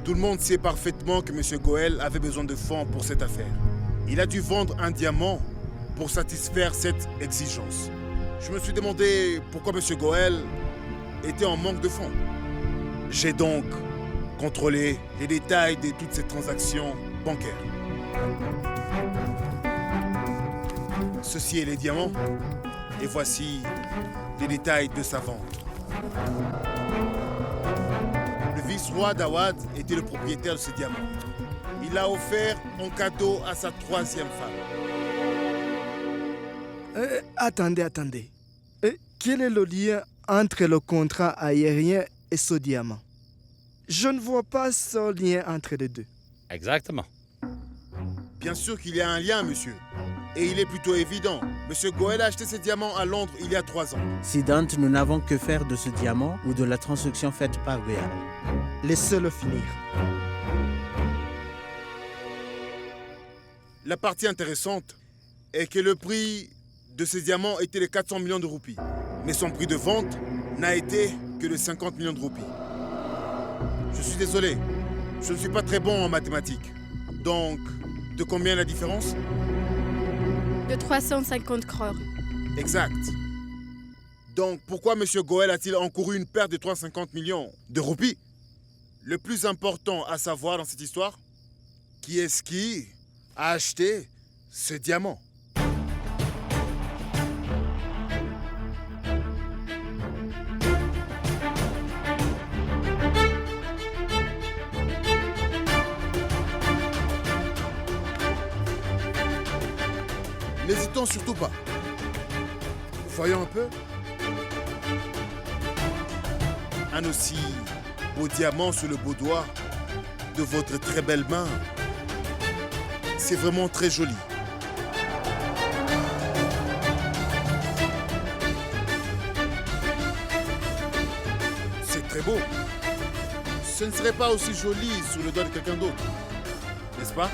Tout le monde sait parfaitement que M. Goël avait besoin de fonds pour cette affaire. Il a dû vendre un diamant pour satisfaire cette exigence. Je me suis demandé pourquoi M. Goël était en manque de fonds. J'ai donc contrôlé les détails de toutes ces transactions bancaires. Ceci est les diamants et voici les détails de sa vente. Le vice-roi d'Awad était le propriétaire de ce diamant. Il l'a offert en cadeau à sa 3e femme. Attendez. Quel est le lien entre le contrat aérien et ce diamant? Je ne vois pas ce lien entre les deux. Exactement. Bien sûr qu'il y a un lien, monsieur. Et il est plutôt évident. Monsieur Goël a acheté ce diamant à Londres il y a 3 ans. Sidant, nous n'avons que faire de ce diamant ou de la transaction faite par Goël. Laissez-le finir. La partie intéressante est que le prix de ces diamants était de 400 millions de roupies. Mais son prix de vente n'a été que de 50 millions de roupies. Je suis désolé, je ne suis pas très bon en mathématiques. Donc, de combien la différence? De 350 crores. Exact. Donc, pourquoi M. Goël a-t-il encouru une perte de 350 millions de roupies? Le plus important à savoir dans cette histoire, qui est-ce qui a acheté ce diamant? N'hésitons surtout pas. Voyons un peu. Un aussi beau diamant sur le beau doigt de votre très belle main. C'est vraiment très joli. C'est très beau. Ce ne serait pas aussi joli sur le doigt de quelqu'un d'autre, n'est-ce pas?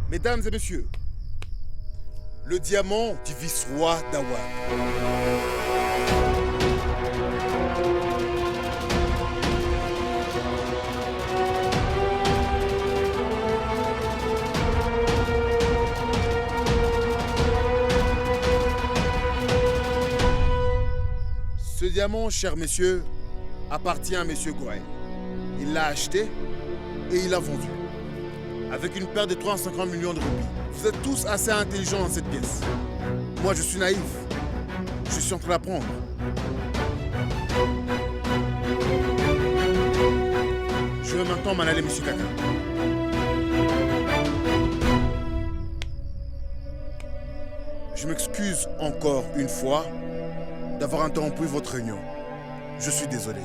Mesdames et messieurs, le diamant du vice-roi d'Awad. Ce diamant, chers messieurs, appartient à M. Goël. Il l'a acheté et il l'a vendu. Avec une perte de 350 millions de roupies. Vous êtes tous assez intelligents dans cette pièce. Moi, je suis naïf. Je suis en train d'apprendre. Je vais maintenant m'en aller, monsieur Kaka. Je m'excuse encore une fois d'avoir interrompu votre réunion. Je suis désolé.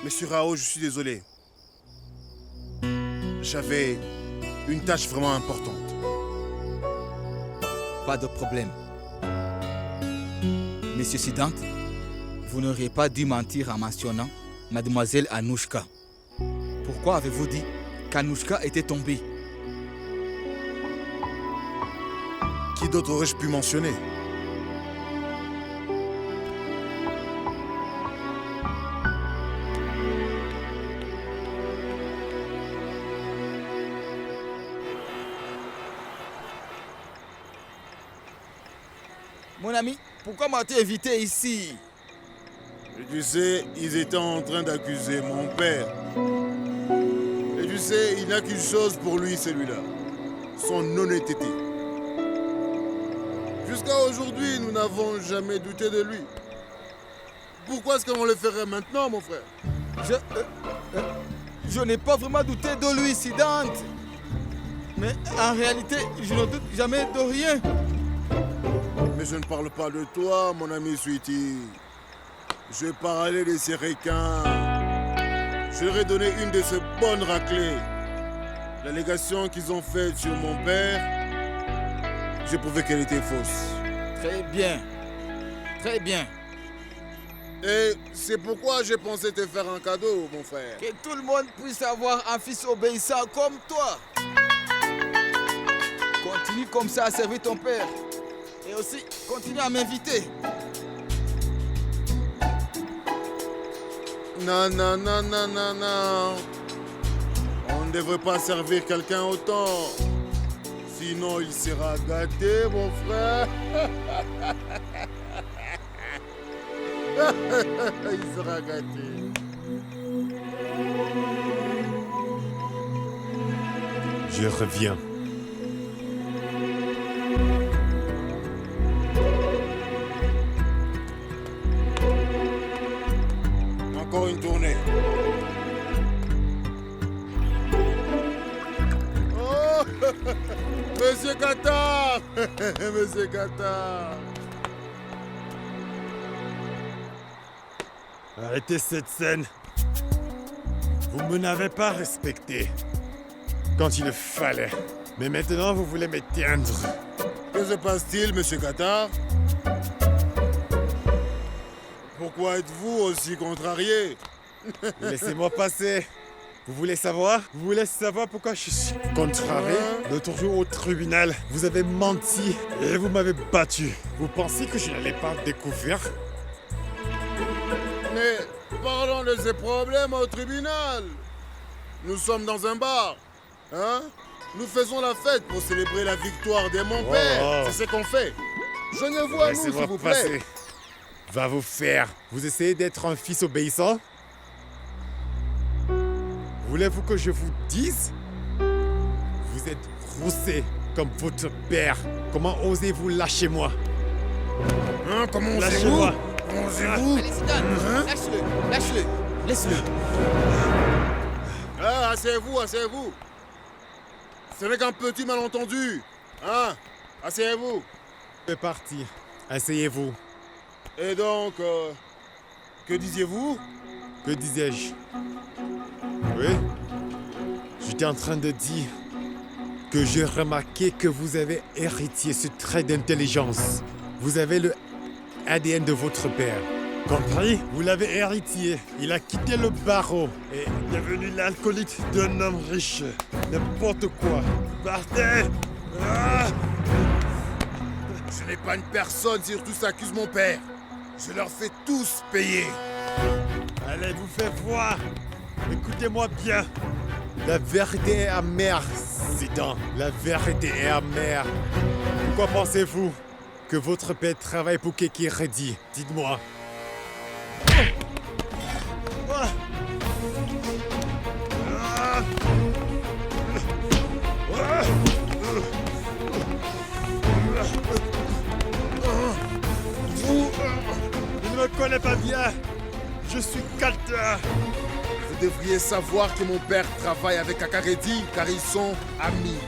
Monsieur Rao, je suis désolé. J'avais une tâche vraiment importante. Pas de problème. Monsieur Sidant, vous n'auriez pas dû mentir en mentionnant Mademoiselle Anouchka. Pourquoi avez-vous dit qu'Anouchka était tombée? Qui d'autre aurais-je pu mentionner? Mon ami, pourquoi m'as-tu invité ici? Et tu sais, ils étaient en train d'accuser mon père. Et tu Tu sais, il n'a qu'une chose pour lui, celui-là. Son honnêteté. Jusqu'à aujourd'hui, nous n'avons jamais douté de lui. Pourquoi est-ce qu'on le ferait maintenant, mon frère? Je n'ai pas vraiment douté de lui, Sidante. Mais en réalité, je ne doute jamais de rien. Mais je ne parle pas de toi, mon ami Sweetie. Je parlais de ces requins. Je leur ai donné une de ces bonnes raclées. L'allégation qu'ils ont faite sur mon père, j'ai prouvé qu'elle était fausse. Très bien. Très bien. Et c'est pourquoi j'ai pensé te faire un cadeau, mon frère. Que tout le monde puisse avoir un fils obéissant comme toi. Continue comme ça à servir ton père. Et aussi, continue à m'inviter. Non, non, non, non, non, non. On ne devrait pas servir quelqu'un autant. Sinon, il sera gâté, mon frère. Il sera gâté. Je reviens. Encore une tournée. Oh, Monsieur Qatar. Monsieur Qatar. Arrêtez cette scène. Vous ne m'avez pas respecté quand il le fallait. Mais maintenant, vous voulez m'éteindre. Que se passe-t-il, Monsieur Qatar? Pourquoi êtes-vous aussi contrarié? Laissez-moi passer. Vous voulez savoir? Vous voulez savoir pourquoi je suis contrarié? L'autre jour au tribunal, vous avez menti et vous m'avez battu. Vous pensez que je n'allais pas découvrir? Mais parlons de ces problèmes au tribunal. Nous sommes dans un bar. Hein? Nous faisons la fête pour célébrer la victoire de mon père. C'est ce qu'on fait. Joignez-vous à nous, s'il vous plaît. Passer. Va vous faire. Vous essayez d'être un fils obéissant? Voulez-vous que je vous dise? Vous êtes roussé comme votre père. Comment osez-vous lâcher moi? Hein? Comment osez-vous? Lâchez-moi. Comment osez-vous? Allez, Zidane, lâche-le, lâche-le, laisse-le. Ah, asseyez-vous, asseyez-vous. Ce n'est qu'un petit malentendu. Hein? Asseyez-vous. C'est parti. Asseyez-vous. Et donc, que disiez-vous? Que disais-je? Oui? J'étais en train de dire que j'ai remarqué que vous avez hérité ce trait d'intelligence. Vous avez le ADN de votre père. Compris? Vous l'avez hérité. Il a quitté le barreau et est devenu l'alcoolique d'un homme riche. N'importe quoi. Partez! Ah! Je n'ai pas une personne, surtout s'accuse mon père. Je leur fais tous payer. Allez, vous faites voir. Écoutez-moi bien. La vérité est amère, Zidane. La vérité est amère. Pourquoi pensez-vous que votre père travaille pour Keke Reddy? Dites-moi. Vous ne me connaissez pas bien. Je suis Qatar. Vous devriez savoir que mon père travaille avec Kakaredi car ils sont amis.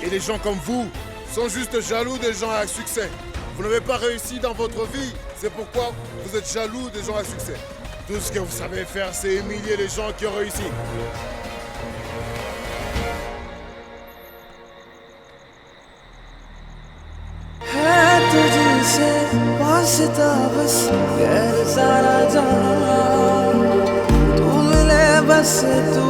Et les gens comme vous sont juste jaloux des gens à succès. Vous n'avez pas réussi dans votre vie, c'est pourquoi vous êtes jaloux des gens à succès. Tout ce que vous savez faire, c'est humilier les gens qui ont réussi. तुझसे वास्ता बस गैर सारा जहां तू मिले बस तू